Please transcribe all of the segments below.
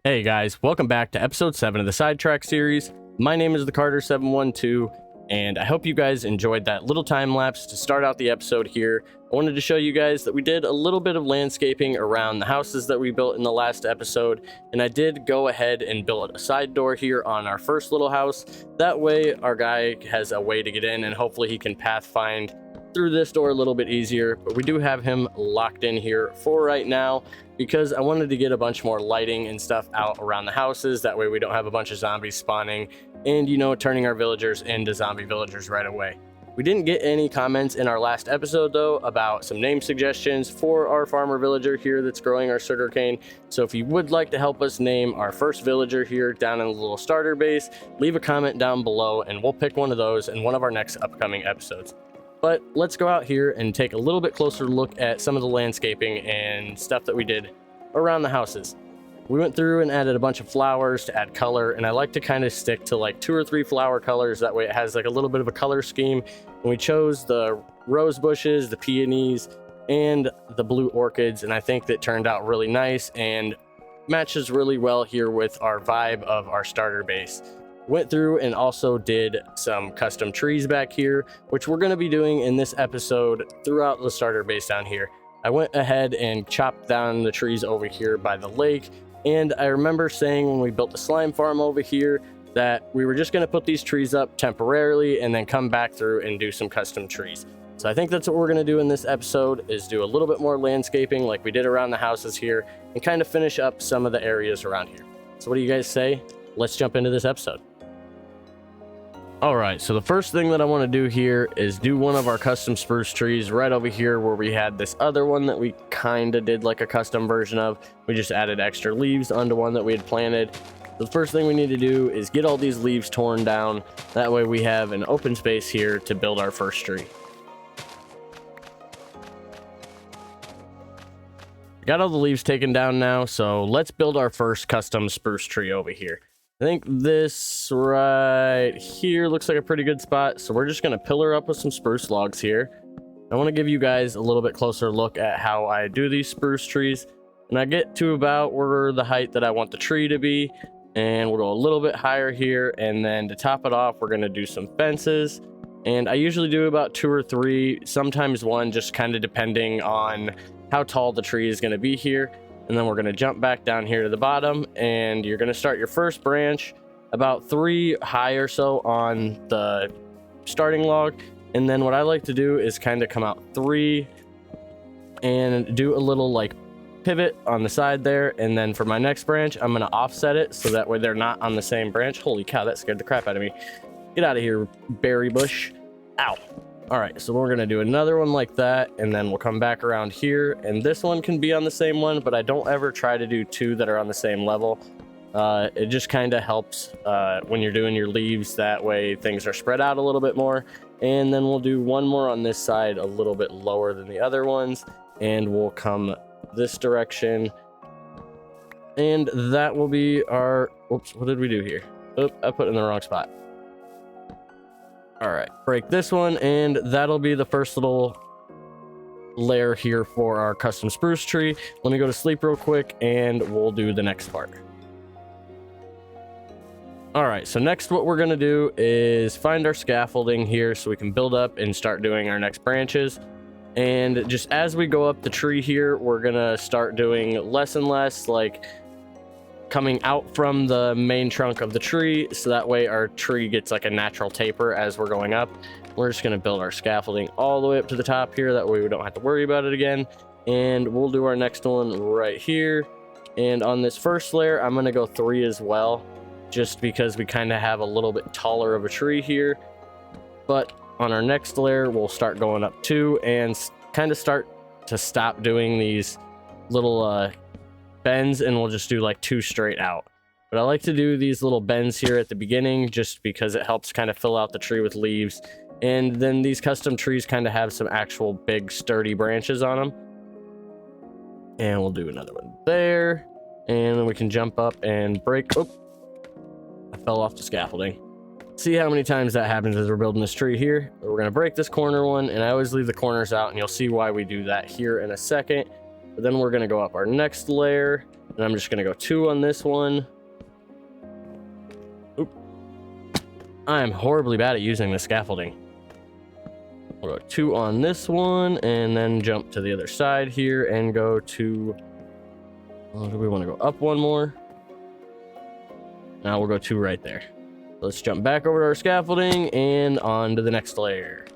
Hey guys, welcome back to episode 7 of the Sidetrack series. My name is the Carter712, and I hope you guys enjoyed that little time lapse to start out the episode here. I wanted to show you guys that we did a little bit of landscaping around the houses that we built in the last episode, and I did go ahead and build a side door here on our first little house. That way our guy has a way to get in, and hopefully he can path find through this door a little bit easier. But we do have him locked in here for right now because I wanted to get a bunch more lighting and stuff out around the houses. That way we don't have a bunch of zombies spawning and, turning our villagers into zombie villagers right away. We didn't get any comments in our last episode though about some name suggestions for our farmer villager here that's growing our sugarcane. So if you would like to help us name our first villager here down in the little starter base, leave a comment down below and we'll pick one of those in one of our next upcoming episodes. But let's go out here and take a little bit closer look at some of the landscaping and stuff that we did around the houses. We went through and added a bunch of flowers to add color, and I like to kind of stick to like 2 or 3 flower colors. That way it has like a little bit of a color scheme. And we chose the rose bushes, the peonies, and the blue orchids, and I think that turned out really nice and matches really well here with our vibe of our starter base. Went through and also did some custom trees back here, which we're going to be doing in this episode throughout the starter base down here. I went ahead and chopped down the trees over here by the lake, and I remember saying when we built the slime farm over here that we were just going to put these trees up temporarily and then come back through and do some custom trees. So I think that's what we're going to do in this episode, is do a little bit more landscaping like we did around the houses here and kind of finish up some of the areas around here. So what do you guys say? Let's jump into this episode. Alright, so the first thing that I want to do here is do one of our custom spruce trees right over here where we had this other one that we kind of did like a custom version of. We just added extra leaves onto one that we had planted. The first thing we need to do is get all these leaves torn down. That way we have an open space here to build our first tree. Got all the leaves taken down now, so let's build our first custom spruce tree over here. I think this right here looks like a pretty good spot, so we're just going to pillar up with some spruce logs here. I want to give you guys a little bit closer look at how I do these spruce trees, and I get to about where the height that I want the tree to be, and we'll go a little bit higher here, and then to top it off we're going to do some fences, and I usually do about 2 or 3, sometimes 1, just kind of depending on how tall the tree is going to be here. And then we're going to jump back down here to the bottom, and you're going to start your first branch about 3 high or so on the starting log. And then what I like to do is kind of come out 3 and do a little like pivot on the side there. And then for my next branch, I'm going to offset it so that way they're not on the same branch. Holy cow, that scared the crap out of me. Get out of here, berry bush. Ow. All right, so we're going to do another one like that, and then we'll come back around here, and this one can be on the same one, but I don't ever try to do 2 that are on the same level. It just kind of helps when you're doing your leaves. That way things are spread out a little bit more. And then we'll do 1 more on this side a little bit lower than the other ones, and we'll come this direction. And that will be our... Oops, what did we do here? Oop, I put it in the wrong spot. All right, break this one, and that'll be the first little layer here for our custom spruce tree. Let me go to sleep real quick, and we'll do the next part. All right, so next what we're going to do is find our scaffolding here so we can build up and start doing our next branches. And just as we go up the tree here, we're going to start doing less and less, like coming out from the main trunk of the tree, so that way our tree gets like a natural taper as we're going up. We're just going to build our scaffolding all the way up to the top here, that way we don't have to worry about it again. And we'll do our next one right here, and on this first layer I'm going to go 3 as well, just because we kind of have a little bit taller of a tree here. But on our next layer we'll start going up 2 and kind of start to stop doing these little bends, and we'll just do like 2 straight out. But I like to do these little bends here at the beginning just because it helps kind of fill out the tree with leaves, and then these custom trees kind of have some actual big sturdy branches on them. And we'll do another one there, and then we can jump up and break. Oh, I fell off the scaffolding. See how many times that happens as we're building this tree here. We're going to break this corner one, and I always leave the corners out, and you'll see why we do that here in a second. But then we're going to go up our next layer, and I'm just going to go 2 on this one. Oop. I'm horribly bad at using the scaffolding. We'll go 2 on this one, and then jump to the other side here and go to... do we want to go up one more? Now we'll go 2 right there. Let's jump back over to our scaffolding and on to the next layer.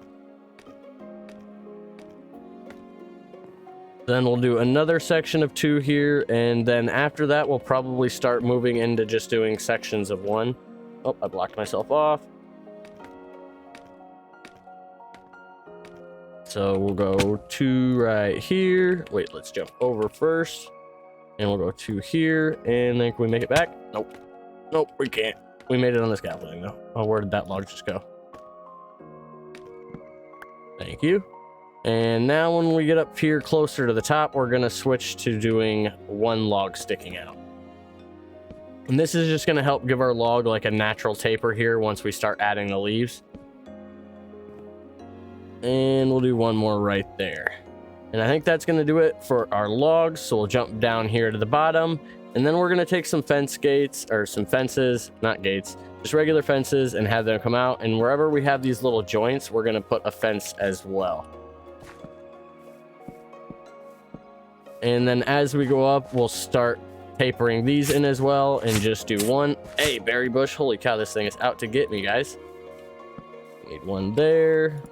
Then we'll do another section of 2 here, and then after that we'll probably start moving into just doing sections of 1. Oh, I blocked myself off. So we'll go 2 right here. Wait, let's jump over first. And we'll go 2 here, and then can we make it back? Nope. Nope, we can't. We made it on the scaffolding though. Oh, where did that log just go? Thank you. And now when we get up here closer to the top, we're gonna switch to doing 1 log sticking out. And this is just gonna help give our log like a natural taper here once we start adding the leaves. And we'll do 1 more right there. And I think that's gonna do it for our logs. So we'll jump down here to the bottom, and then we're gonna take some fence gates, or some fences, not gates, just regular fences, and have them come out. And wherever we have these little joints, we're gonna put a fence as well. And then as we go up, we'll start tapering these in as well, and just do 1. Hey, berry bush, holy cow, this thing is out to get me, guys. Need 1 there.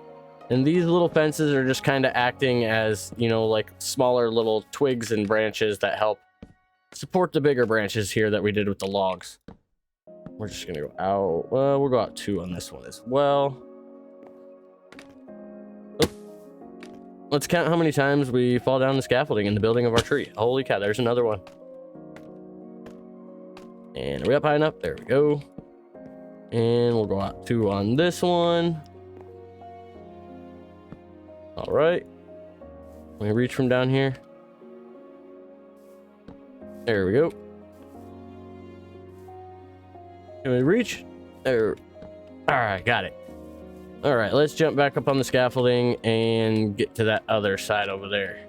And these little fences are just kind of acting as, you know, like smaller little twigs and branches that help support the bigger branches here that we did with the logs. We're just gonna go out. Well, we'll go out 2 on this one as well. Oh. Let's count how many times we fall down the scaffolding in the building of our tree. Holy cow, there's another one. And are we up high enough? There we go. And we'll go out 2 on this one. All right. Let me reach from down here. There we go. Can we reach? There. All right, got it. All right, let's jump back up on the scaffolding and get to that other side over there.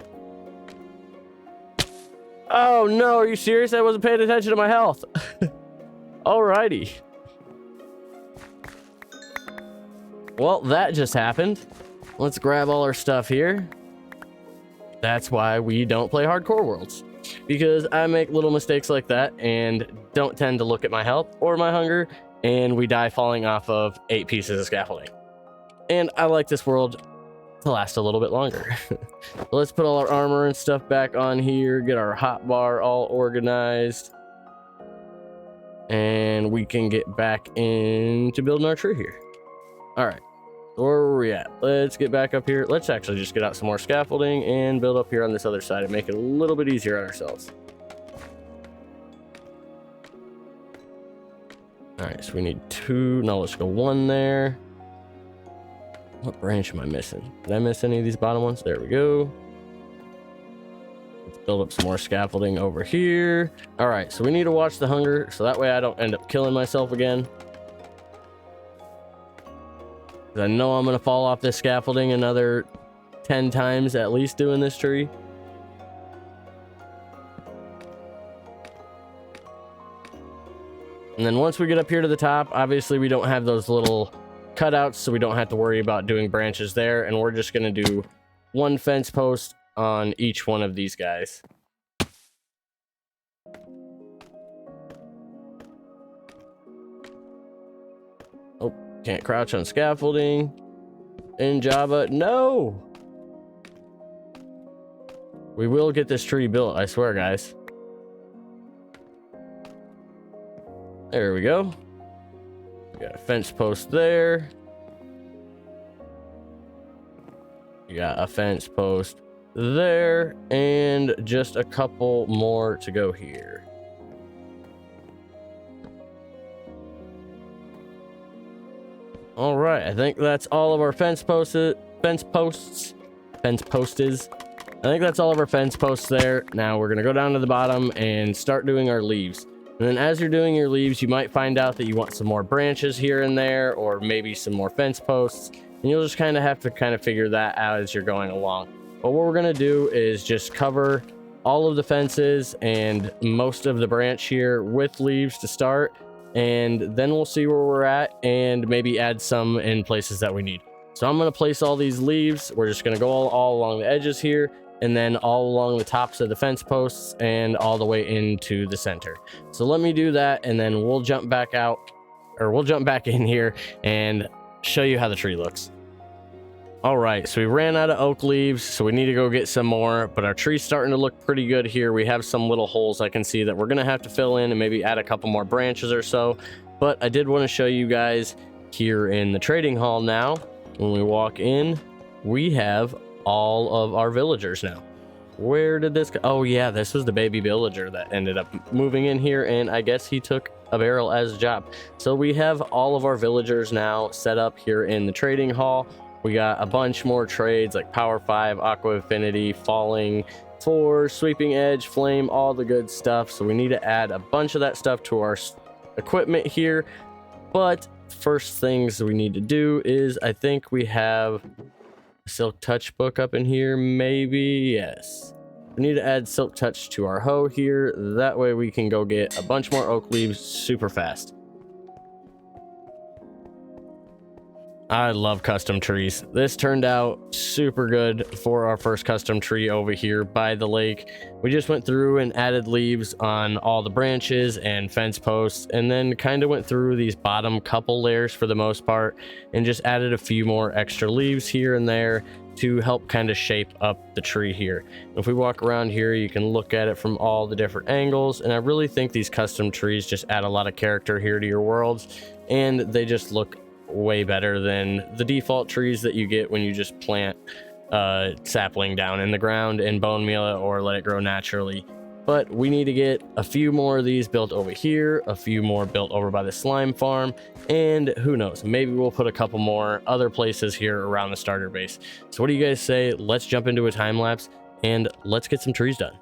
Oh no, are you serious? I wasn't paying attention to my health. Alrighty. Well, that just happened. Let's grab all our stuff here. That's why we don't play Hardcore Worlds, because I make little mistakes like that and don't tend to look at my health or my hunger, and we die falling off of 8 pieces of scaffolding. And I like this world to last a little bit longer. Let's put all our armor and stuff back on here, get our hotbar all organized, and we can get back into building our tree here. All right. Where were we at? Let's get back up here. Let's actually just get out some more scaffolding and build up here on this other side and make it a little bit easier on ourselves. All right, so we need 2. No, let's go 1 there. What branch am I missing? Did I miss any of these bottom ones? There we go. Let's build up some more scaffolding over here. All right, so we need to watch the hunger so that way I don't end up killing myself again. I know I'm going to fall off this scaffolding another 10 times at least doing this tree. And then once we get up here to the top, obviously we don't have those little cutouts, so we don't have to worry about doing branches there. And we're just going to do 1 fence post on each one of these guys. Oh. Can't crouch on scaffolding in Java. No! We will get this tree built, I swear, guys. There we go. We got a fence post there. We got a fence post there. And just a couple more to go here. All right, I think that's all of our fence posts. I think that's all of our fence posts there. Now we're gonna go down to the bottom and start doing our leaves. And then as you're doing your leaves, you might find out that you want some more branches here and there, or maybe some more fence posts. And you'll just kind of have to figure that out as you're going along. But what we're gonna do is just cover all of the fences and most of the branch here with leaves to start, and then we'll see where we're at and maybe add some in places that we need. So I'm going to place all these leaves. We're just going to go all along the edges here, and then all along the tops of the fence posts and all the way into the center. So let me do that, and then we'll jump back out, or we'll jump back in here and show you how the tree looks. All right, so we ran out of oak leaves, so we need to go get some more, but our tree's starting to look pretty good here. We have some little holes I can see that we're gonna have to fill in and maybe add a couple more branches or so. But I did want to show you guys here in the trading hall now. When we walk in, we have all of our villagers now. Where did this go? Oh yeah, this was the baby villager that ended up moving in here, and I guess he took a barrel as a job. So we have all of our villagers now set up here in the trading hall. We got a bunch more trades like Power 5, Aqua Affinity, Falling 4, Sweeping Edge, Flame, all the good stuff. So we need to add a bunch of that stuff to our equipment here. But first things we need to do is, I think we have a Silk Touch book up in here, maybe. Yes. We need to add Silk Touch to our hoe here. That way we can go get a bunch more oak leaves super fast. I love custom trees. This turned out super good for our first custom tree over here by the lake. We just went through and added leaves on all the branches and fence posts, and then kind of went through these bottom couple layers for the most part and just added a few more extra leaves here and there to help kind of shape up the tree here. If we walk around here, you can look at it from all the different angles, and I really think these custom trees just add a lot of character here to your worlds, and they just look way better than the default trees that you get when you just plant sapling down in the ground and bone meal it or let it grow naturally. But we need to get a few more of these built over here, a few more built over by the slime farm, and who knows, maybe we'll put a couple more other places here around the starter base. So what do you guys say? Let's jump into a time lapse and let's get some trees done.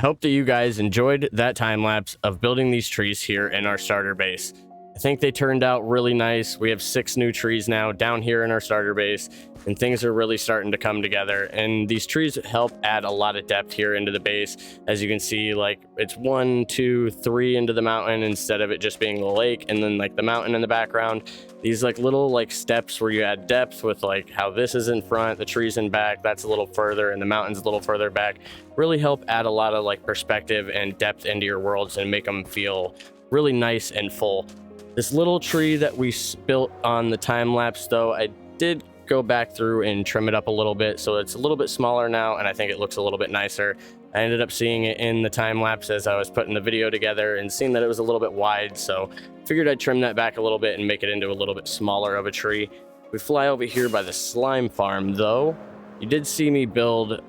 hope that you guys enjoyed that time lapse of building these trees here in our starter base. I think they turned out really nice. We have 6 new trees now down here in our starter base, and things are really starting to come together. And these trees help add a lot of depth here into the base. As you can see, like it's 1, 2, 3 into the mountain instead of it just being the lake and then like the mountain in the background. These like little like steps where you add depth with like how this is in front, the trees in back, that's a little further, and the mountain's a little further back, really help add a lot of like perspective and depth into your worlds and make them feel really nice and full. This little tree that we built on the time lapse though, I did go back through and trim it up a little bit, so it's a little bit smaller now, and I think it looks a little bit nicer. I ended up seeing it in the time lapse as I was putting the video together and seeing that it was a little bit wide, so figured I'd trim that back a little bit and make it into a little bit smaller of a tree. We fly over here by the slime farm though. You did see me build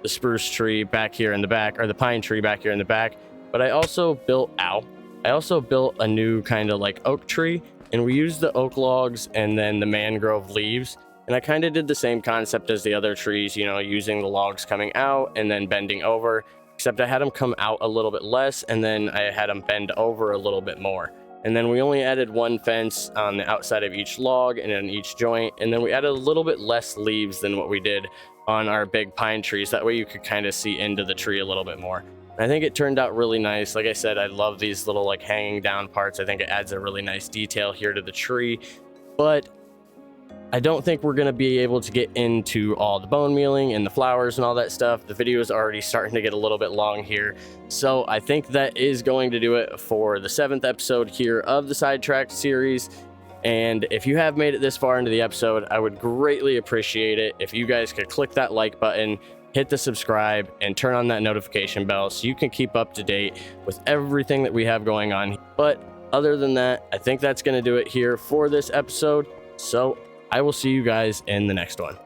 the spruce tree back here in the back, or the pine tree back here in the back, but I also built a new kind of like oak tree, and we used the oak logs and then the mangrove leaves. And I kind of did the same concept as the other trees, you know, using the logs coming out and then bending over, except I had them come out a little bit less, and then I had them bend over a little bit more. And then we only added 1 fence on the outside of each log and in each joint, and then we added a little bit less leaves than what we did on our big pine trees. That way you could kind of see into the tree a little bit more. I think it turned out really nice. Like I said, I love these little like hanging down parts. I think it adds a really nice detail here to the tree, but I don't think we're going to be able to get into all the bone mealing and the flowers and all that stuff. The video is already starting to get a little bit long here. So I think that is going to do it for the 7th episode here of the Sidetracked series. And if you have made it this far into the episode, I would greatly appreciate it if you guys could click that like button, hit the subscribe, and turn on that notification bell so you can keep up to date with everything that we have going on. But other than that, I think that's going to do it here for this episode. So I will see you guys in the next one.